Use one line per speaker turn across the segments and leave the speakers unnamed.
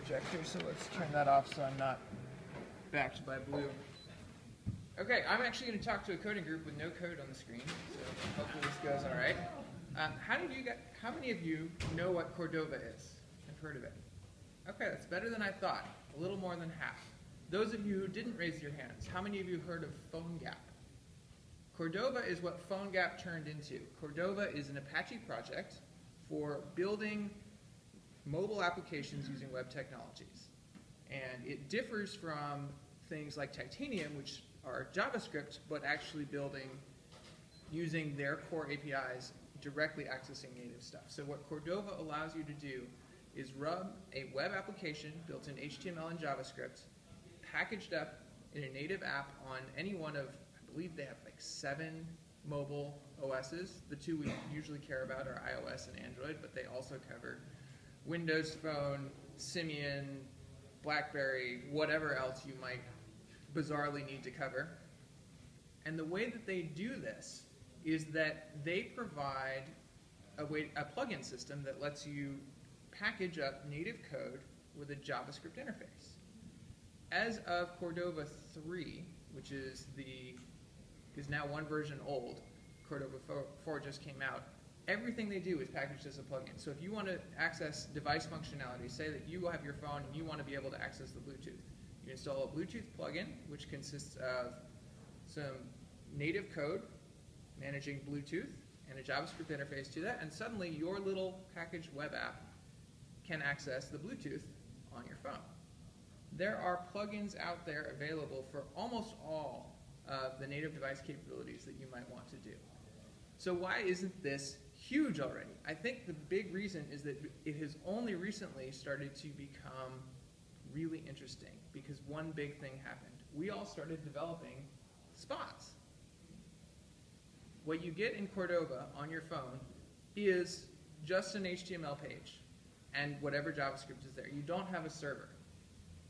projector, so let's turn that off so I'm not backed by blue. Okay, I'm actually going to talk to a coding group with no code on the screen, so hopefully this goes all right. How many of you know what Cordova is? I've heard of it. Okay, that's better than I thought. A little more than half. Those of you who didn't raise your hands, how many of you heard of PhoneGap? Cordova is what PhoneGap turned into. Cordova is an Apache project for building mobile applications using web technologies. And it differs from things like Titanium, which are JavaScript, but actually building using their core APIs, directly accessing native stuff. So what Cordova allows you to do is run a web application built in HTML and JavaScript, packaged up in a native app on any one of, I believe they have like 7 mobile OSs. The two we usually care about are iOS and Android, but they also cover Windows Phone, Symbian, BlackBerry, whatever else you might bizarrely need to cover. And the way that they do this is that they provide a plugin system that lets you package up native code with a JavaScript interface. As of Cordova 3, which is now one version old, Cordova 4 just came out, everything they do is packaged as a plugin. So if you want to access device functionality, say that you have your phone and you want to be able to access the Bluetooth, you install a Bluetooth plugin, which consists of some native code managing Bluetooth and a JavaScript interface to that, and suddenly your little packaged web app can access the Bluetooth on your phone. There are plugins out there available for almost all of the native device capabilities that you might want to do. So why isn't this huge already? I think the big reason is that it has only recently started to become really interesting because one big thing happened. We all started developing spots. What you get in Cordova on your phone is just an HTML page and whatever JavaScript is there. You don't have a server.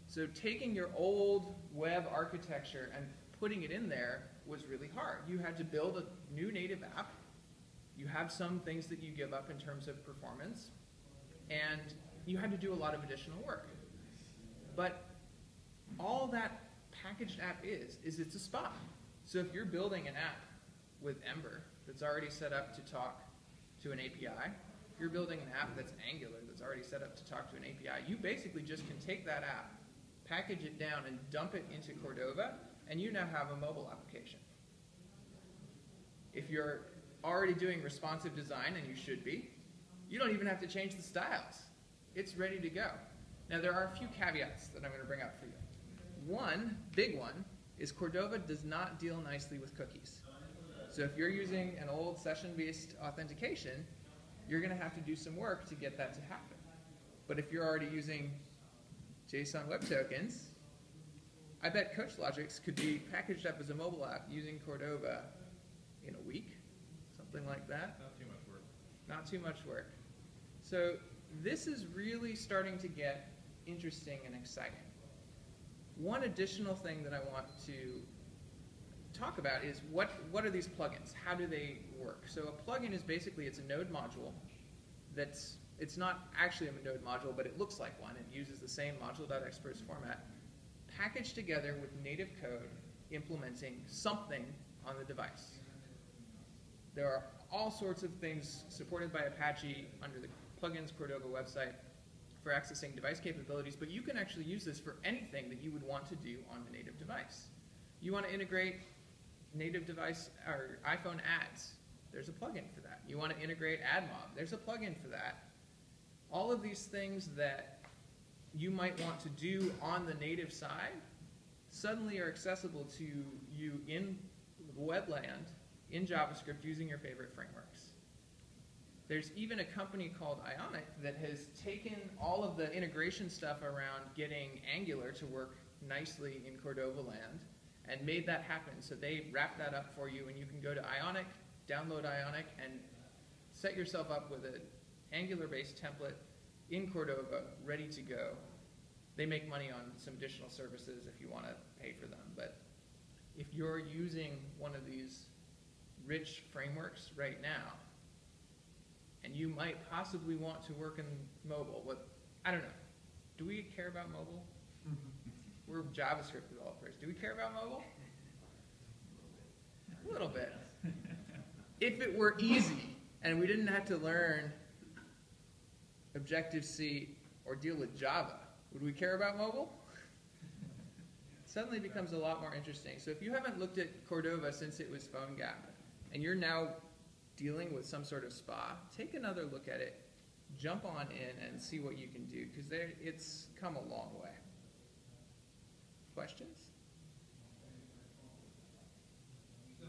So taking your old web architecture and putting it in there was really hard. You had to build a new native app. You have some things that you give up in terms of performance, and you had to do a lot of additional work. But all that packaged app is it's a spot. So if you're building an app with Ember that's already set up to talk to an API, if you're building an app that's Angular that's already set up to talk to an API, you basically just can take that app, package it down, and dump it into Cordova, and you now have a mobile application. If you're already doing responsive design, and you should be, you don't even have to change the styles. It's ready to go. Now there are a few caveats that I'm going to bring up for you. One, big one, is Cordova does not deal nicely with cookies. So if you're using an old session-based authentication, you're going to have to do some work to get that to happen. But if you're already using JSON Web Tokens, I bet CoachLogix could be packaged up as a mobile app using Cordova in a week, something like that.
Not too much work.
Not too much work. So this is really starting to get interesting and exciting. One additional thing that I want to talk about is what are these plugins? How do they work? So a plugin is basically, it's a node module it's not actually a node module, but it looks like one. It uses the same module.exports format, packaged together with native code implementing something on the device. There are all sorts of things supported by Apache under the plugins Cordova website for accessing device capabilities, but you can actually use this for anything that you would want to do on the native device. You want to integrate native device or iPhone ads, there's a plugin for that. You want to integrate AdMob, there's a plugin for that. All of these things that you might want to do on the native side suddenly are accessible to you in webland, in JavaScript, using your favorite frameworks. There's even a company called Ionic that has taken all of the integration stuff around getting Angular to work nicely in Cordova land and made that happen. So they wrap that up for you, and you can go to Ionic, download Ionic, and set yourself up with an Angular-based template in Cordova, ready to go. They make money on some additional services if you want to pay for them. But if you're using one of these rich frameworks right now, and you might possibly want to work in mobile, I don't know. do we care about mobile? We're JavaScript developers. Do we care about mobile? A little bit. If it were easy and we didn't have to learn Objective-C or deal with Java, would we care about mobile? It suddenly becomes a lot more interesting. So if you haven't looked at Cordova since it was PhoneGap, and you're now dealing with some sort of SPA, take another look at it, jump on in and see what you can do, because it's come a long way. Questions?
So,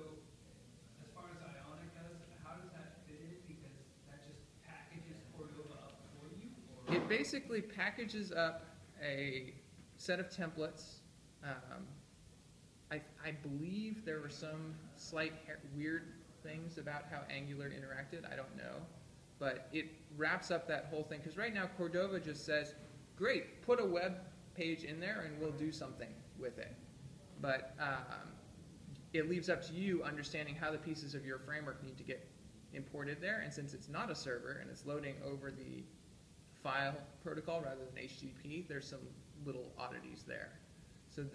as far as Ionic goes, how does that fit in? Because that just packages Cordova up for you? Or?
It basically packages up a set of templates. I believe there were some slight weird things about how Angular interacted. I don't know. But it wraps up that whole thing. Because right now, Cordova just says, great, put a web page in there and we'll do something with it. But it leaves up to you understanding how the pieces of your framework need to get imported there. And since it's not a server and it's loading over the file protocol rather than HTTP, there's some little oddities there. So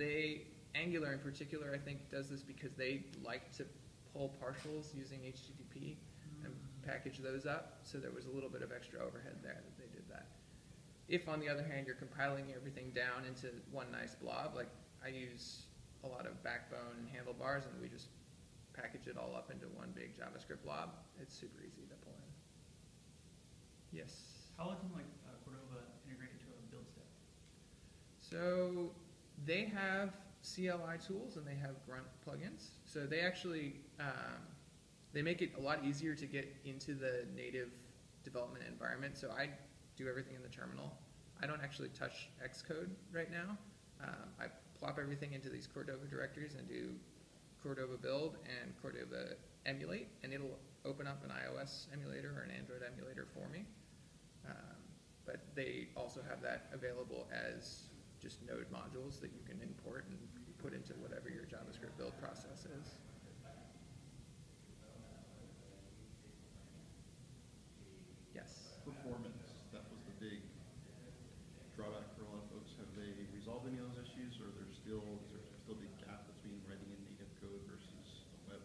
Angular in particular, I think, does this because they like to pull partials using HTTP and package those up. So there was a little bit of extra overhead there that they did that. If, on the other hand, you're compiling everything down into one nice blob, like I use a lot of Backbone and handlebars, and we just package it all up into one big JavaScript blob, it's super easy to pull in. Yes?
How can Cordova integrate into a build step?
So they have CLI tools and they have Grunt plugins. So they actually, they make it a lot easier to get into the native development environment. So I do everything in the terminal. I don't actually touch Xcode right now. I plop everything into these Cordova directories and do Cordova build and Cordova emulate, and it'll open up an iOS emulator or an Android emulator for me. But they also have that available as just node modules that you can import and put into whatever your JavaScript build process is. Yes?
Performance, that was the big drawback for a lot of folks. Have they resolved any of those issues, or is there still a big gap between writing in native code versus a web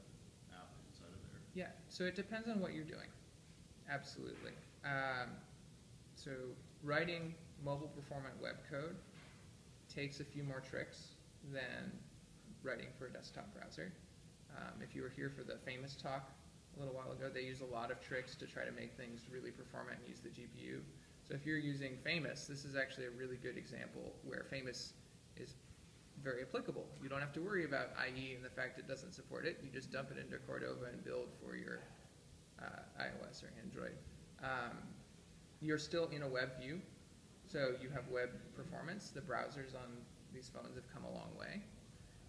app inside of there?
Yeah, so it depends on what you're doing. Absolutely. So writing mobile performant web code takes a few more tricks than writing for a desktop browser. If you were here for the Famous talk a little while ago, they use a lot of tricks to try to make things really performant and use the GPU. So if you're using Famous, this is actually a really good example where Famous is very applicable. You don't have to worry about IE and the fact it doesn't support it. You just dump it into Cordova and build for your iOS or Android. You're still in a web view, so you have web performance. The browsers on these phones have come a long way.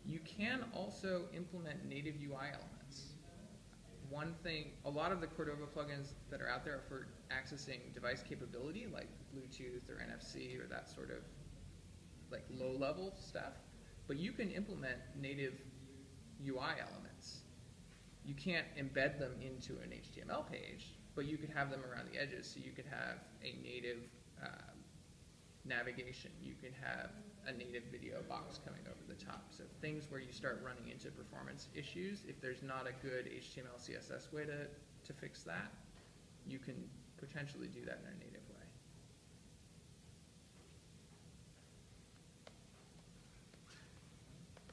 You can also implement native UI elements. One thing, a lot of the Cordova plugins that are out there are for accessing device capability, like Bluetooth or NFC or that sort of like low-level stuff. But you can implement native UI elements. You can't embed them into an HTML page, but you could have them around the edges. So you could have a native navigation. You can have a native video box coming over the top. So things where you start running into performance issues, if there's not a good HTML, CSS way to fix that, you can potentially do that in a native way.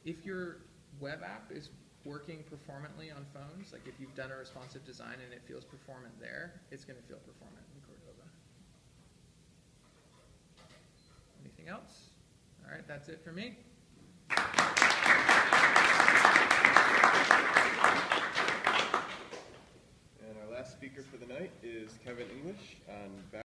If your web app is working performantly on phones, like if you've done a responsive design and it feels performant there, it's going to feel performant in Cordova. Anything else? All right, that's it for me.